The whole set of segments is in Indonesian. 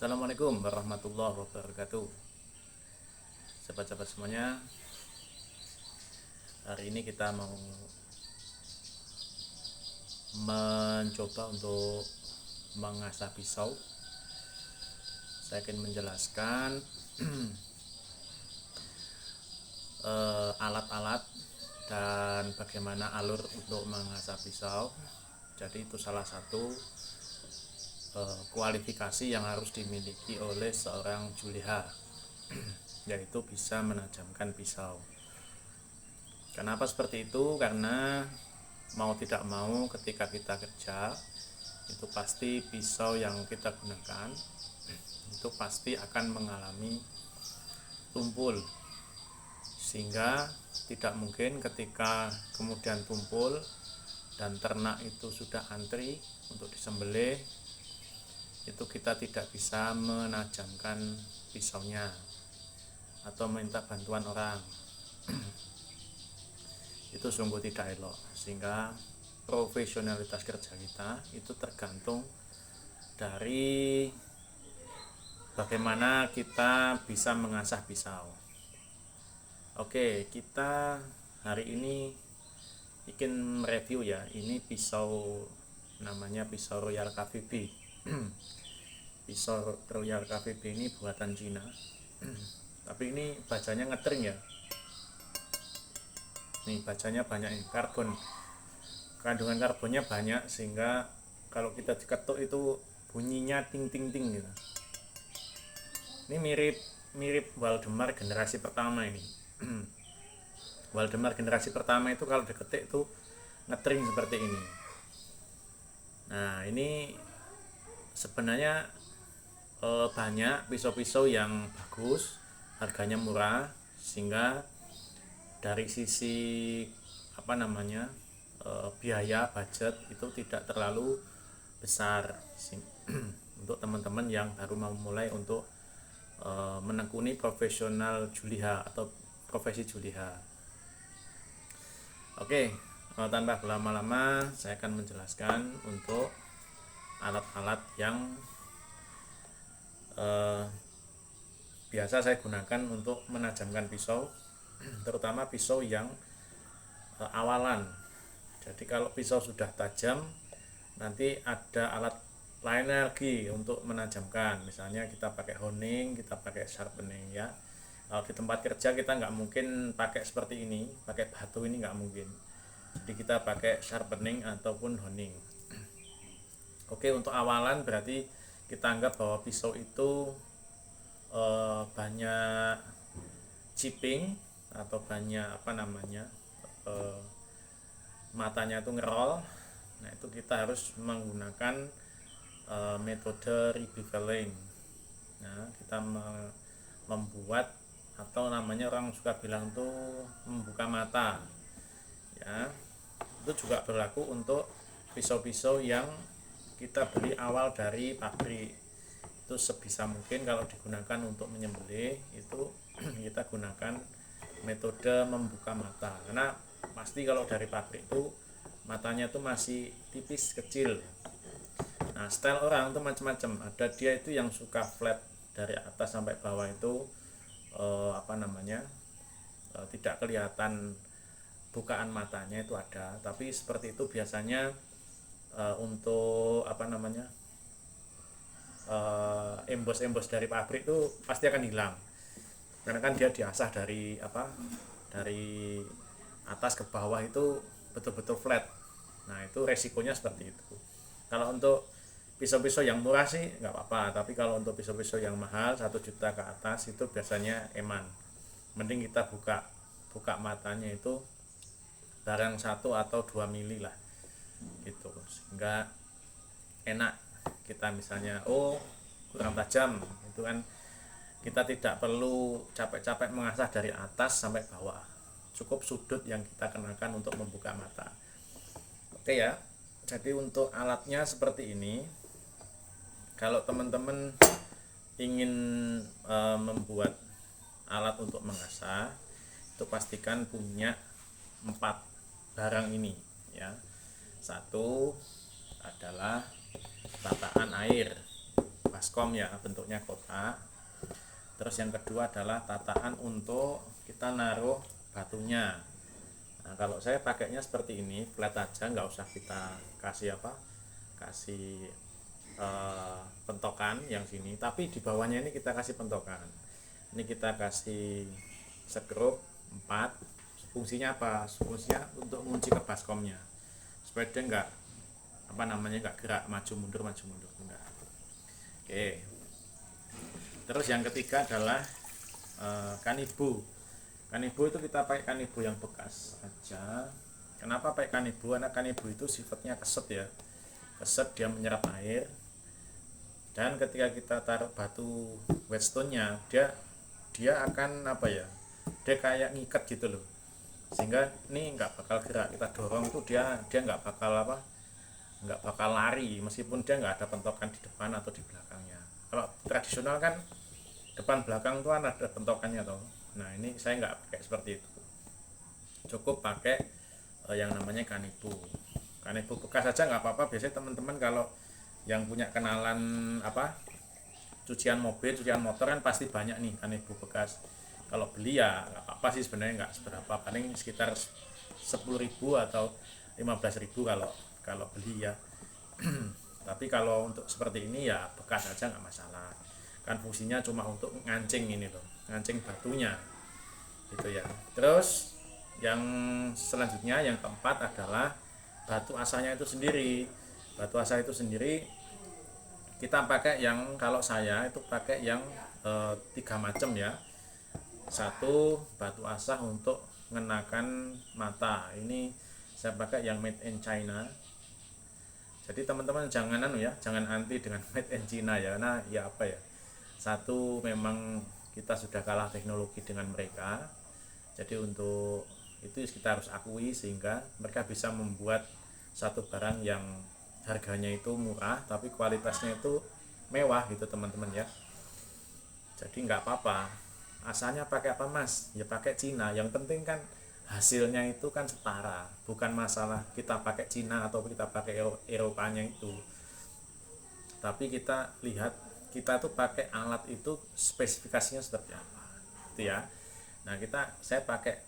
Assalamualaikum warahmatullahi wabarakatuh. Sahabat-sahabat semuanya, hari ini kita mau mencoba untuk mengasah pisau. Saya akan menjelaskan alat-alat dan bagaimana alur untuk mengasah pisau. Jadi itu salah satu kualifikasi yang harus dimiliki oleh seorang juleha, yaitu bisa menajamkan pisau. Kenapa seperti itu? Karena mau tidak mau ketika kita kerja itu pasti pisau yang kita gunakan itu pasti akan mengalami tumpul, sehingga tidak mungkin ketika kemudian tumpul dan ternak itu sudah antri untuk disembelih itu kita tidak bisa menajamkan pisaunya atau minta bantuan orang. Itu sungguh tidak elok, sehingga profesionalitas kerja kita itu tergantung dari bagaimana kita bisa mengasah pisau. Oke, kita hari ini bikin review ya. Ini pisau namanya pisau Royal KVB. Pisau Royal KVB ini buatan Cina. Tapi ini bajanya ngetring ya. Nih bajanya banyak ini, karbon. Kandungan karbonnya banyak sehingga kalau kita diketuk itu bunyinya ting ting ting gitu. Ini mirip Waldemar generasi pertama ini. Waldemar generasi pertama itu kalau diketik itu ngetring seperti ini. Nah, ini sebenarnya banyak pisau-pisau yang bagus, harganya murah, sehingga dari sisi biaya budget itu tidak terlalu besar untuk teman-teman yang baru mau mulai untuk menekuni profesional juliha atau profesi juliha. Oke, tanpa berlama-lama saya akan menjelaskan untuk alat-alat yang biasa saya gunakan untuk menajamkan pisau, terutama pisau yang awalan. Jadi kalau pisau sudah tajam, nanti ada alat lain lagi untuk menajamkan. Misalnya kita pakai honing, kita pakai sharpening ya. Kalau di tempat kerja kita nggak mungkin pakai seperti ini, pakai batu ini nggak mungkin. Jadi kita pakai sharpening ataupun honing. Oke, untuk awalan berarti kita anggap bahwa pisau itu banyak chipping atau banyak matanya itu ngerol. Nah, itu kita harus menggunakan metode rebeveling. Nah, kita membuat atau namanya orang suka bilang tuh membuka mata ya. Itu juga berlaku untuk pisau-pisau yang kita beli awal dari pabrik. Itu sebisa mungkin kalau digunakan untuk menyembelih itu kita gunakan metode membuka mata, karena pasti kalau dari pabrik itu matanya itu masih tipis kecil. Nah, style orang itu macam-macam. Ada dia itu yang suka flat dari atas sampai bawah itu tidak kelihatan bukaan matanya itu ada. Tapi seperti itu biasanya untuk embos-embos dari pabrik itu pasti akan hilang, karena kan dia diasah dari atas ke bawah itu betul-betul flat. Nah, itu resikonya seperti itu. Kalau untuk pisau-pisau yang murah sih nggak apa-apa, tapi kalau untuk pisau-pisau yang mahal 1 juta ke atas itu biasanya eman. Mending kita buka matanya itu barang 1 atau 2 mili lah gitu, sehingga enak. Kita misalnya kurang tajam, itu kan kita tidak perlu capek-capek mengasah dari atas sampai bawah, cukup sudut yang kita kenakan untuk membuka mata. Oke ya, jadi untuk alatnya seperti ini. Kalau teman-teman ingin membuat alat untuk mengasah, itu pastikan punya 4 barang ini ya. 1 adalah tataan air, baskom ya, bentuknya kotak. Terus yang kedua adalah tataan untuk kita naruh batunya. Nah, kalau saya pakainya seperti ini, flat aja, nggak usah kita kasih kasih pentokan yang sini, tapi di bawahnya ini kita kasih pentokan. Ini kita kasih sekrup 4. Fungsinya apa? Fungsinya untuk mengunci ke baskomnya supaya dia nggak gerak maju mundur enggak. Oke. Terus yang ketiga adalah kanibu. Kanibu itu kita pakai kanibu yang bekas aja. Kenapa pakai kanibu? Karena kanibu itu sifatnya keset ya, keset, dia menyerap air, dan ketika kita taruh batu whetstone-nya, dia akan dia kayak ngikat gitu loh, sehingga ini nggak bakal gerak. Kita dorong itu dia nggak bakal lari meskipun dia nggak ada pentokan di depan atau di belakangnya. Kalau tradisional kan depan belakang tuh ada pentokannya toh. Nah ini saya nggak pakai seperti itu, cukup pakai yang namanya kanibu bekas aja nggak apa-apa. Biasanya teman-teman kalau yang punya kenalan cucian mobil, cucian motor kan pasti banyak nih kanibu bekas. Kalau beli ya nggak apa-apa sih sebenarnya, nggak seberapa, paling sekitar 10.000 atau 15.000 kalau beli ya. Tapi kalau untuk seperti ini ya bekas aja nggak masalah, kan fungsinya cuma untuk ngancing ini loh, ngancing batunya gitu ya. Terus yang selanjutnya, yang keempat adalah batu asahnya itu sendiri. Batu asah itu sendiri kita pakai yang, kalau saya itu pakai yang 3 macam ya. Satu, batu asah untuk mengenakan mata, ini saya pakai yang made in China. Jadi teman-teman jangan jangan anti dengan made in China ya, karena ya satu, memang kita sudah kalah teknologi dengan mereka. Jadi untuk itu kita harus akui, sehingga mereka bisa membuat satu barang yang harganya itu murah tapi kualitasnya itu mewah gitu teman-teman ya. Jadi nggak apa-apa, asalnya pakai apa mas, ya pakai Cina, yang penting kan hasilnya itu kan setara. Bukan masalah kita pakai Cina atau kita pakai Eropanya itu, tapi kita lihat kita tuh pakai alat itu spesifikasinya seperti apa gitu ya. Nah saya pakai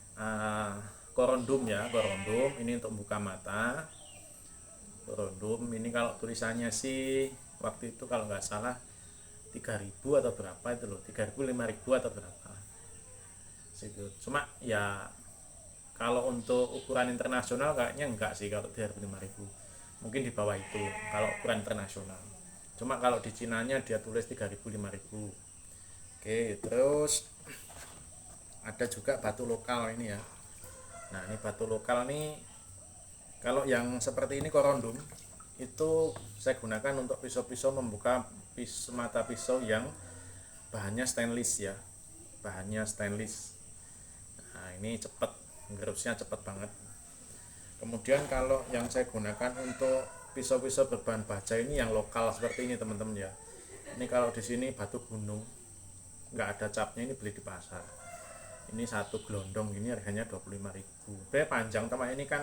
korondum ya, korondum ini untuk buka mata. Korondum ini kalau tulisannya sih waktu itu kalau nggak salah 3.000 atau berapa itu loh, 3.000 5.000 atau berapa situ. Cuma ya kalau untuk ukuran internasional kayaknya enggak sih, kalau 3.000 5.000 mungkin di bawah itu kalau ukuran internasional. Cuma kalau di Cinanya dia tulis 3.000 5.000. Oke, terus ada juga batu lokal ini ya. Nah ini batu lokal nih, kalau yang seperti ini korondum itu saya gunakan untuk pisau-pisau membuka mata pisau yang bahannya stainless ya, bahannya stainless. Nah ini cepet, ngerusnya cepet banget. Kemudian kalau yang saya gunakan untuk pisau-pisau berbahan baja ini yang lokal seperti ini teman-teman ya. Ini kalau di sini batu gunung, nggak ada capnya, ini beli di pasar. Ini satu gelondong ini harganya 25.000. Sebenarnya panjang, teman ini kan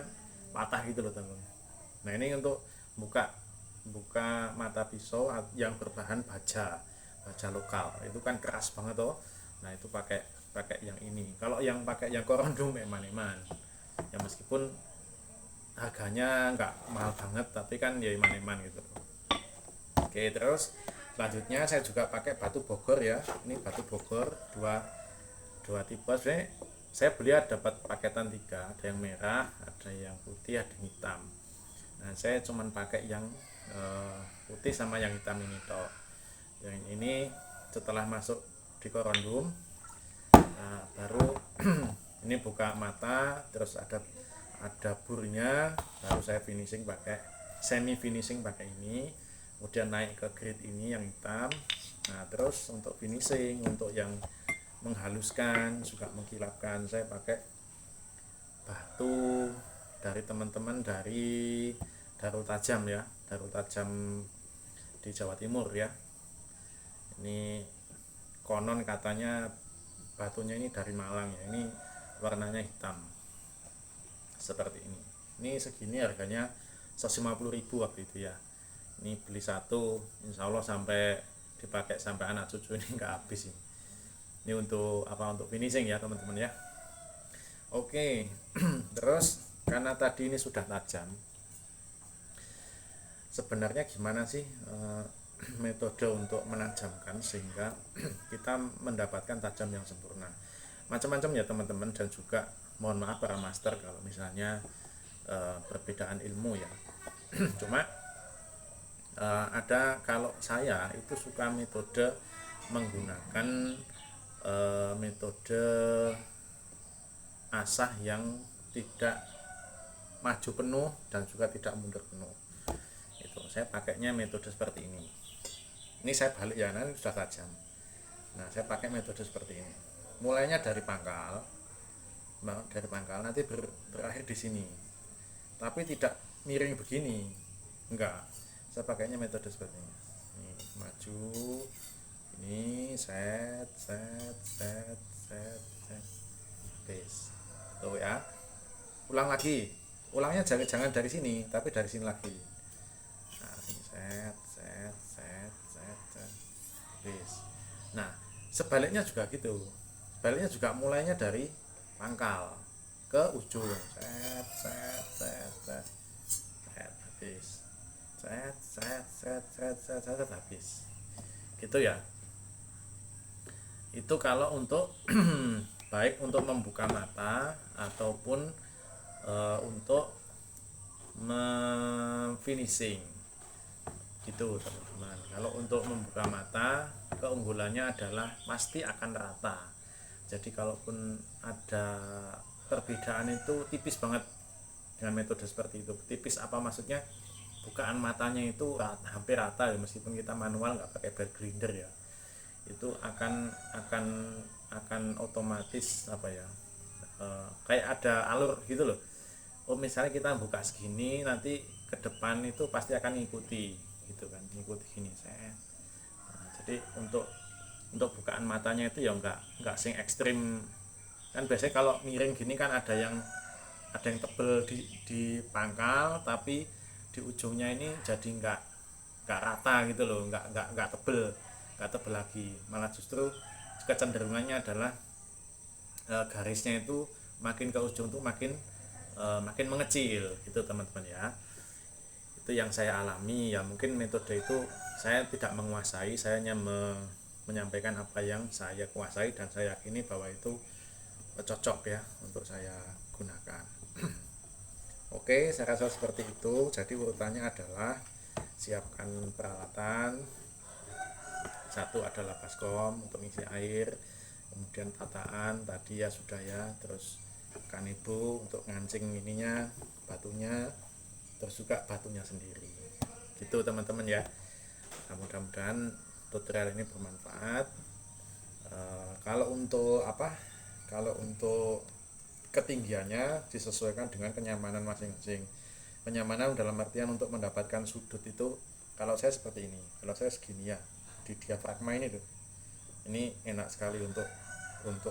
patah gitu loh teman. Nah ini untuk buka mata pisau yang berbahan baja lokal, itu kan keras banget toh. Nah itu pakai yang ini. Kalau yang pakai yang korondum eman-eman ya, meskipun harganya nggak mahal banget tapi kan ya eman-eman gitu. Oke, terus selanjutnya saya juga pakai batu Bogor ya. Ini batu Bogor dua tipe. Sebenarnya saya beli dapat paketan 3, ada yang merah, ada yang putih, ada yang hitam. Nah saya cuman pakai yang putih sama yang hitam ini toh. Yang ini setelah masuk di korondum, nah, baru ini buka mata, terus ada burnya, baru saya finishing pakai semi finishing pakai ini, kemudian naik ke grade ini yang hitam. Nah terus untuk finishing, untuk yang menghaluskan juga mengkilapkan, saya pakai batu dari teman-teman dari Darul Tajam ya, Darul Tajam di Jawa Timur ya. Ini konon katanya batunya ini dari Malang ya, ini warnanya hitam seperti ini. Ini segini harganya 150.000 waktu itu ya. Ini beli satu, insya Allah sampai dipakai sampai anak cucu ini nggak habis ini. Ini untuk apa, untuk finishing ya teman-teman ya. Oke. Terus karena tadi ini sudah tajam, sebenarnya gimana sih metode untuk menajamkan sehingga kita mendapatkan tajam yang sempurna? Macam-macam ya teman-teman, dan juga mohon maaf para master kalau misalnya perbedaan ilmu ya. Cuma ada, kalau saya itu suka metode menggunakan metode asah yang tidak maju penuh dan juga tidak mundur penuh. Itu saya pakainya metode seperti ini. Ini saya balik ya, nanti sudah tajam. Nah, saya pakai metode seperti ini. Mulainya dari pangkal, nanti berakhir di sini. Tapi tidak miring begini, enggak. Saya pakainya metode seperti ini. Ini maju, ini set, base. Tuh ya. Ulang lagi. Ulangnya jangan dari sini, tapi dari sini lagi. Nah, ini set, base. Nah, sebaliknya juga gitu. Sebaliknya juga mulainya dari pangkal ke ujung. Habis. Habis. Gitu ya. Itu kalau untuk baik untuk membuka mata ataupun untuk finishing. Gitu teman-teman. Kalau untuk membuka mata, keunggulannya adalah pasti akan rata. Jadi kalaupun ada perbedaan itu tipis banget dengan metode seperti itu. Tipis apa maksudnya? Bukaan matanya itu hampir rata ya, meskipun kita manual nggak pakai bar grinder ya. Itu akan otomatis apa ya? Kayak ada alur gitu loh. Oh, misalnya kita buka segini, nanti ke depan itu pasti akan ngikuti gitu kan, ngikuti gini saya. Nah, jadi untuk bukaan matanya itu ya enggak sing ekstrim. Kan biasanya kalau miring gini kan ada yang tebel di pangkal, tapi di ujungnya ini jadi enggak rata gitu loh, enggak tebel lagi. Malah justru kecenderungannya adalah garisnya itu makin ke ujung tuh makin mengecil gitu teman-teman ya. Itu yang saya alami ya. Mungkin metode itu saya tidak menguasai, saya hanya menyampaikan apa yang saya kuasai dan saya yakini bahwa itu cocok ya untuk saya gunakan. Oke, saya rasa seperti itu. Jadi urutannya adalah siapkan peralatan. Satu adalah baskom untuk isi air, kemudian tataan tadi ya sudah ya, terus kanebo untuk ngancing ininya, batunya, terus juga batunya sendiri. Gitu teman-teman ya. Nah, mudah-mudahan tutorial ini bermanfaat. Kalau untuk ketinggiannya disesuaikan dengan kenyamanan masing-masing. Kenyamanan dalam artian untuk mendapatkan sudut itu, kalau saya seperti ini, kalau saya segini ya, di diafragma ini tuh, ini enak sekali untuk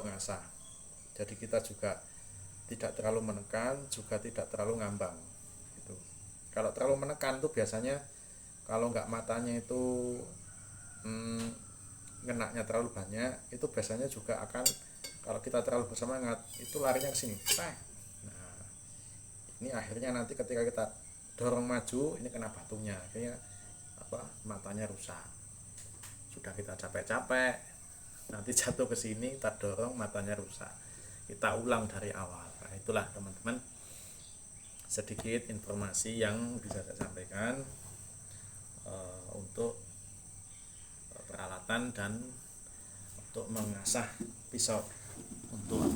ngasah. Jadi kita juga tidak terlalu menekan, juga tidak terlalu ngambang gitu. Kalau terlalu menekan tuh biasanya kalau nggak matanya itu ngenaknya terlalu banyak, itu biasanya juga akan, kalau kita terlalu bersemangat itu larinya ke sini. Nah, ini akhirnya nanti ketika kita dorong maju, ini kena batunya, akhirnya matanya rusak. Sudah kita capek-capek, nanti jatuh ke sini, kita dorong matanya rusak. Kita ulang dari awal. Nah, itulah teman-teman sedikit informasi yang bisa saya sampaikan untuk peralatan dan untuk mengasah pisau, untuk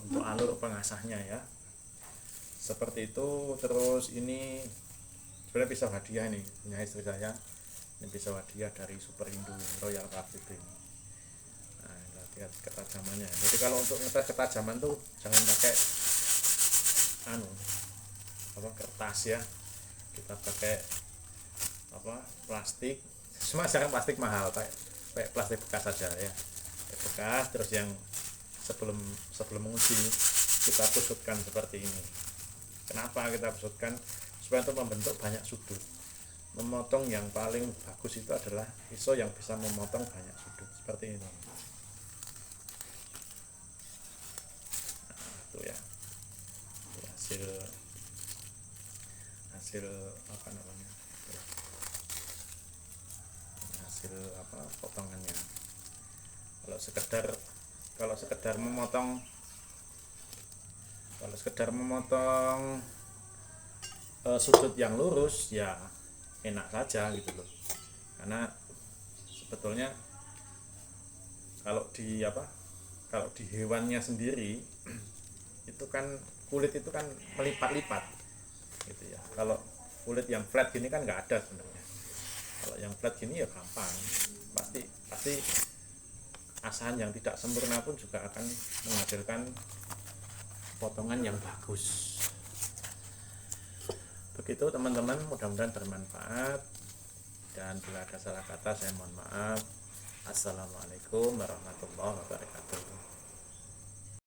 untuk alur pengasahnya ya, seperti itu. Terus ini sebenarnya pisau hadiah, ini punya istri saya, ini pisau hadiah dari Superindo Royal Rapid ini. Nah, lihat ketajamannya. Jadi kalau untuk ngetes ketajaman tuh jangan pakai kertas ya, kita pakai plastik. Cuma sekarang plastik mahal, pakai plastik bekas saja ya, bekas. Terus yang sebelum menguji kita pusutkan seperti ini. Kenapa kita pusutkan? Supaya untuk membentuk banyak sudut. memotong yang paling bagus itu adalah pisau yang bisa memotong banyak sudut seperti ini. Nah, itu ya. Itu hasil apa namanya? Hasil apa potongannya. Kalau sekedar memotong sudut yang lurus ya enak saja gitu loh, karena sebetulnya kalau di hewannya sendiri itu kan kulit itu kan melipat-lipat gitu ya. Kalau kulit yang flat gini kan nggak ada sebenarnya. Kalau yang flat gini ya gampang, pasti asahan yang tidak sempurna pun juga akan menghasilkan potongan yang bagus. Begitu teman-teman, mudah-mudahan bermanfaat, dan bila ada salah kata saya mohon maaf. Assalamualaikum warahmatullahi wabarakatuh.